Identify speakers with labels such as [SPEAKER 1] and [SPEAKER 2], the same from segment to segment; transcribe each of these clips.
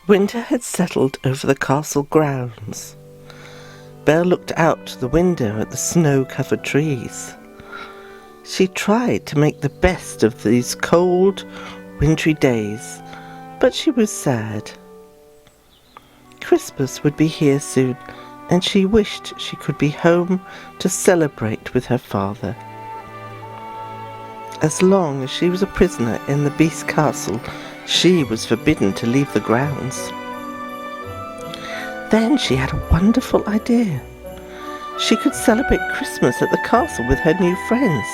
[SPEAKER 1] Winter had settled over the castle grounds. Belle looked out the window at the snow-covered trees. She tried to make the best of these cold, wintry days, but she was sad. Christmas would be here soon, and she wished she could be home to celebrate with her father. As long as she was a prisoner in the Beast Castle, she was forbidden to leave the grounds. Then she had a wonderful idea. She could celebrate Christmas at the castle with her new friends.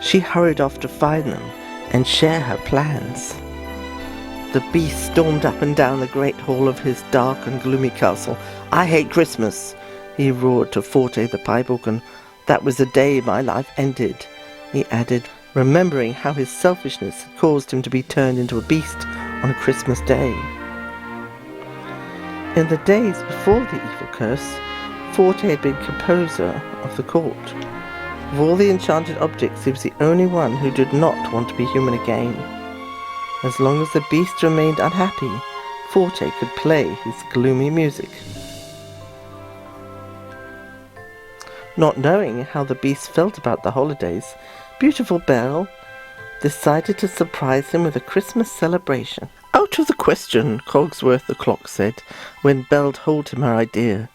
[SPEAKER 1] She hurried off to find them and share her plans. The Beast stormed up and down the great hall of his dark and gloomy castle. "I hate Christmas," he roared to Forte the pipe organ. "That was the day my life ended," he added, remembering how his selfishness had caused him to be turned into a beast on Christmas Day. In the days before the evil curse, Forte had been composer of the court. Of all the enchanted objects, he was the only one who did not want to be human again. As long as the beast remained unhappy, Forte could play his gloomy music. Not knowing how the beast felt about the holidays, beautiful Belle decided to surprise him with a Christmas celebration. "Out of the question," Cogsworth the clock said, when Belle told him her idea.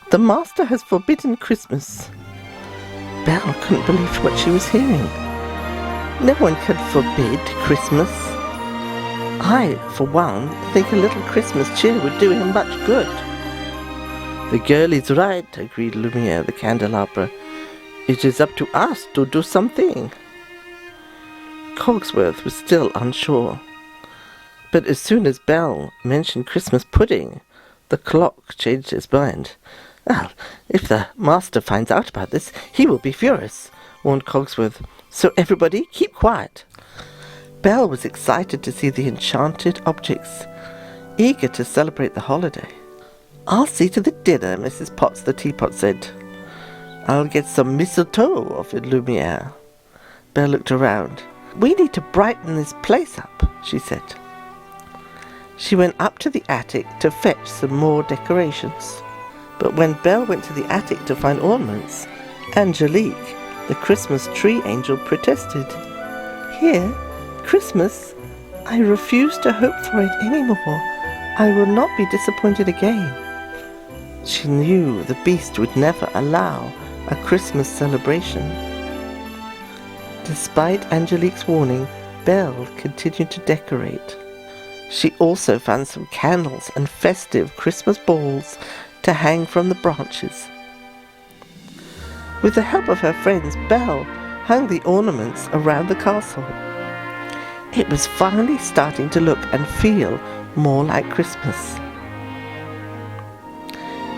[SPEAKER 1] "The master has forbidden Christmas." Belle couldn't believe what she was hearing. No one can forbid Christmas. I, for one, think a little Christmas cheer would do him much good. "The girl is right," agreed Lumiere the candelabra. "It is up to us to do something." Cogsworth was still unsure. But as soon as Belle mentioned Christmas pudding, the clock changed its mind. "Well, if the master finds out about this, he will be furious," warned Cogsworth. "So everybody keep quiet." Belle was excited to see the enchanted objects, eager to celebrate the holiday. "I'll see to the dinner," Mrs. Potts the teapot said. "I'll get some mistletoe," offered Lumiere. Belle looked around. "We need to brighten this place up," she said. She went up to the attic to fetch some more decorations. But when Belle went to the attic to find ornaments, Angelique, the Christmas tree angel, protested. "Here, Christmas, I refuse to hope for it anymore. I will not be disappointed again." She knew the beast would never allow a Christmas celebration. Despite Angelique's warning, Belle continued to decorate. She also found some candles and festive Christmas balls to hang from the branches. With the help of her friends, Belle hung the ornaments around the castle. It was finally starting to look and feel more like Christmas.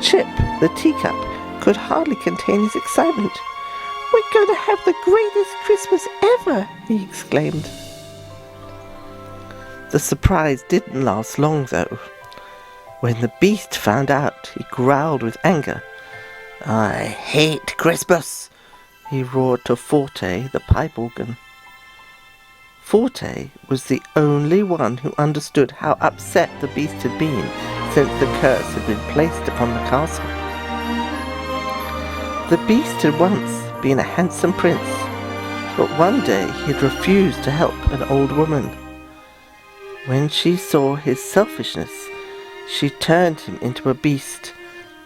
[SPEAKER 1] Chip, the teacup, could hardly contain his excitement. "We're going to have the greatest Christmas ever!" he exclaimed. The surprise didn't last long, though. When the beast found out, he growled with anger. "I hate Christmas!" he roared to Forte, the pipe organ. Forte was the only one who understood how upset the beast had been since the curse had been placed upon the castle. The beast had once been a handsome prince, but one day he had refused to help an old woman. When she saw his selfishness, she turned him into a beast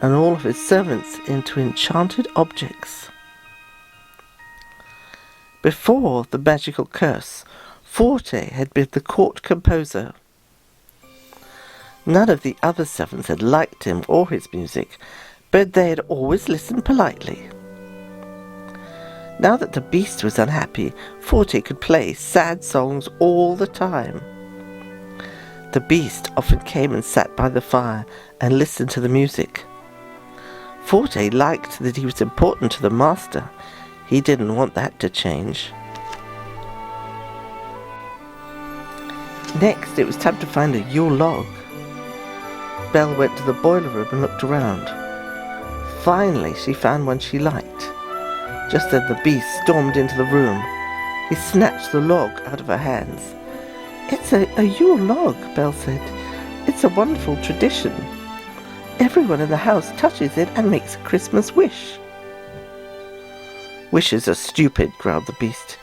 [SPEAKER 1] and all of his servants into enchanted objects. Before the magical curse, Forte had been the court composer. None of the other servants had liked him or his music, but they had always listened politely. Now that the beast was unhappy, Forte could play sad songs all the time. The beast often came and sat by the fire and listened to the music. Forte liked that he was important to the master. He didn't want that to change. Next, it was time to find a Yule Log. Belle went to the boiler room and looked around. Finally, she found one she liked. Just then the beast stormed into the room. He snatched the log out of her hands. "It's a Yule Log," Belle said. It's a wonderful tradition. Everyone in the house touches it and makes a Christmas wish." "Wishes are stupid," growled the beast.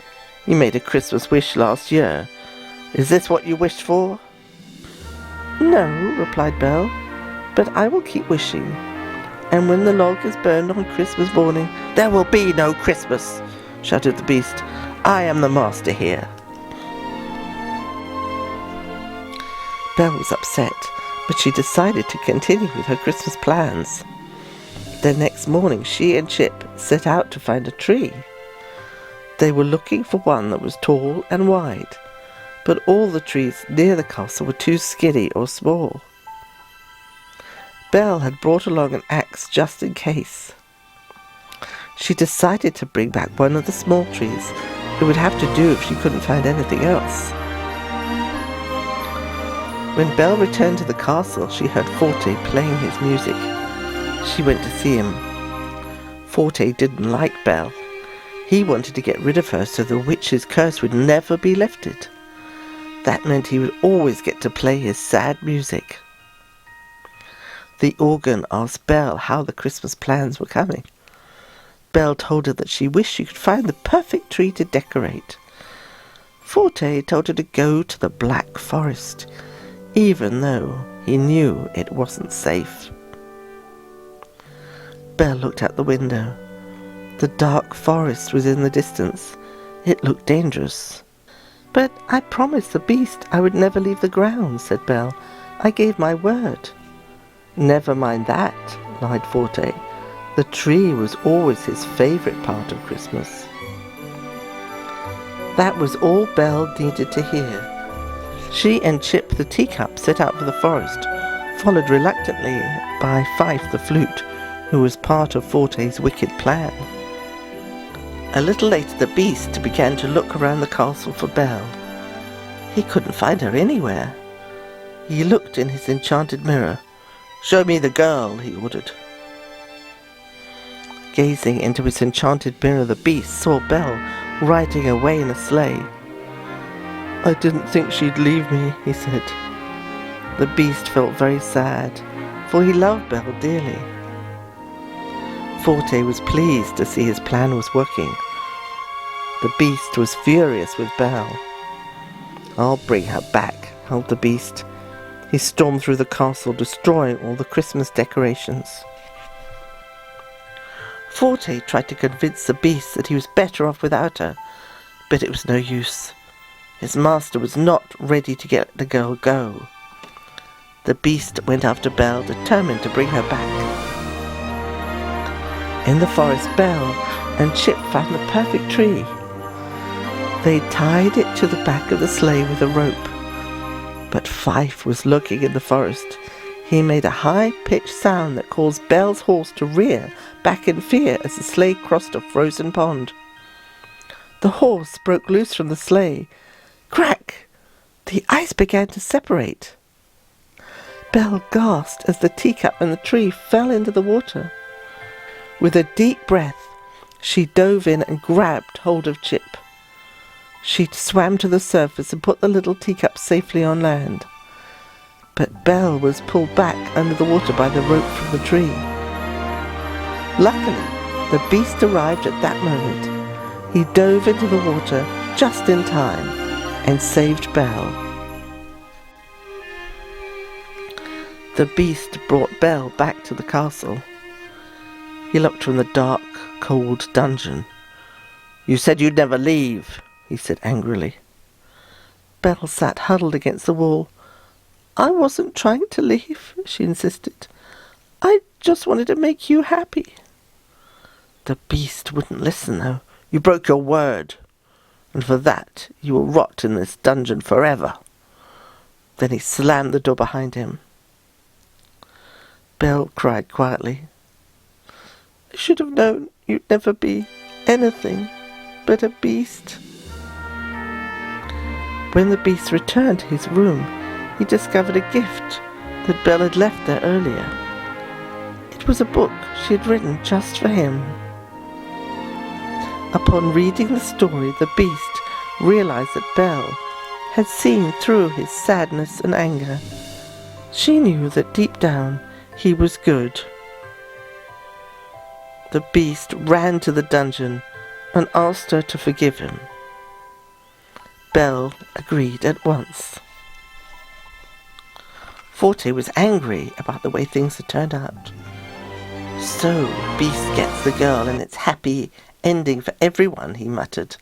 [SPEAKER 1] "You made a Christmas wish last year. Is this what you wished for?" "No," replied Belle, "but I will keep wishing. And when the log is burned on Christmas morning—" "There will be no Christmas," shouted the beast. "I am the master here." Belle was upset, but she decided to continue with her Christmas plans. The next morning she and Chip set out to find a tree. They were looking for one that was tall and wide, but all the trees near the castle were too skinny or small. Belle had brought along an axe just in case. She decided to bring back one of the small trees. It would have to do if she couldn't find anything else. When Belle returned to the castle, she heard Forte playing his music. She went to see him. Forte didn't like Belle. He wanted to get rid of her so the witch's curse would never be lifted. That meant he would always get to play his sad music. The organ asked Belle how the Christmas plans were coming. Belle told her that she wished she could find the perfect tree to decorate. Forte told her to go to the Black Forest, even though he knew it wasn't safe. Belle looked out the window. The dark forest was in the distance. It looked dangerous. "But I promised the beast I would never leave the ground," said Belle. "I gave my word." "Never mind that," lied Forte. The tree was always his favourite part of Christmas. That was all Belle needed to hear. She and Chip the teacup set out for the forest, followed reluctantly by Fife the flute, who was part of Forte's wicked plan. A little later the beast began to look around the castle for Belle. He couldn't find her anywhere. He looked in his enchanted mirror. "Show me the girl," he ordered. Gazing into his enchanted mirror, the beast saw Belle riding away in a sleigh. "I didn't think she'd leave me," he said. The beast felt very sad, for he loved Belle dearly. Forte was pleased to see his plan was working. The beast was furious with Belle. "I'll bring her back," howled the beast. He stormed through the castle, destroying all the Christmas decorations. Forte tried to convince the beast that he was better off without her, but it was no use. His master was not ready to let the girl go. The beast went after Belle, determined to bring her back. In the forest, Belle and Chip found the perfect tree. They tied it to the back of the sleigh with a rope. But Fife was lurking in the forest. He made a high-pitched sound that caused Belle's horse to rear back in fear as the sleigh crossed a frozen pond. The horse broke loose from the sleigh. Crack! The ice began to separate. Belle gasped as the teacup and the tree fell into the water. With a deep breath, she dove in and grabbed hold of Chip. She swam to the surface and put the little teacup safely on land. But Belle was pulled back under the water by the rope from the tree. Luckily, the beast arrived at that moment. He dove into the water just in time and saved Belle. The beast brought Belle back to the castle. He looked from the dark, cold dungeon. "You said you'd never leave," he said angrily. Belle sat huddled against the wall. "I wasn't trying to leave," she insisted. "I just wanted to make you happy." The beast wouldn't listen, though. "You broke your word, and for that you will rot in this dungeon forever." Then he slammed the door behind him. Belle cried quietly. "I should have known you'd never be anything but a beast." When the beast returned to his room, he discovered a gift that Belle had left there earlier. It was a book she had written just for him. Upon reading the story, the beast realized that Belle had seen through his sadness and anger. She knew that deep down he was good. The beast ran to the dungeon and asked her to forgive him. Belle agreed at once. Forte was angry about the way things had turned out. So, beast gets the girl and it's happy ending for everyone, he muttered.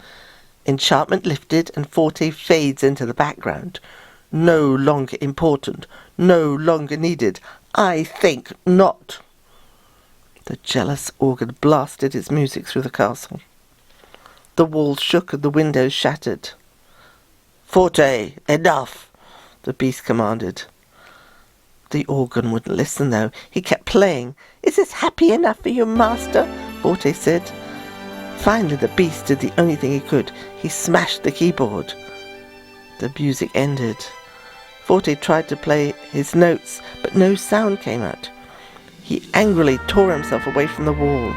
[SPEAKER 1] Enchantment lifted and Forte fades into the background. No longer important, no longer needed. I think not. The jealous organ blasted its music through the castle. The walls shook and the windows shattered. Forte, enough, the beast commanded. The organ wouldn't listen, though. He kept playing. Is this happy enough for you, master? Forte said. Finally, the beast did the only thing he could. He smashed the keyboard. The music ended. Forte tried to play his notes, but no sound came out. He angrily tore himself away from the wall.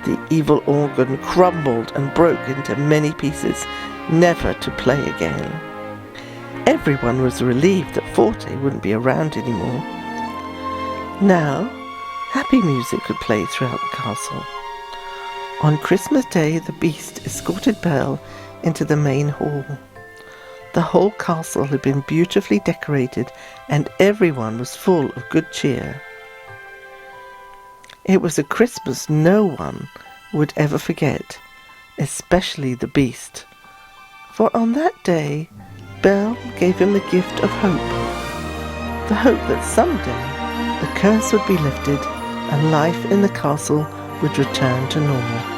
[SPEAKER 1] The evil organ crumbled and broke into many pieces, never to play again. Everyone was relieved that Forte wouldn't be around anymore. Now, happy music could play throughout the castle. On Christmas Day, the beast escorted Belle into the main hall. The whole castle had been beautifully decorated and everyone was full of good cheer. It was a Christmas no one would ever forget, especially the beast. For on that day, Belle gave him the gift of hope. The hope that someday the curse would be lifted and life in the castle would return to normal.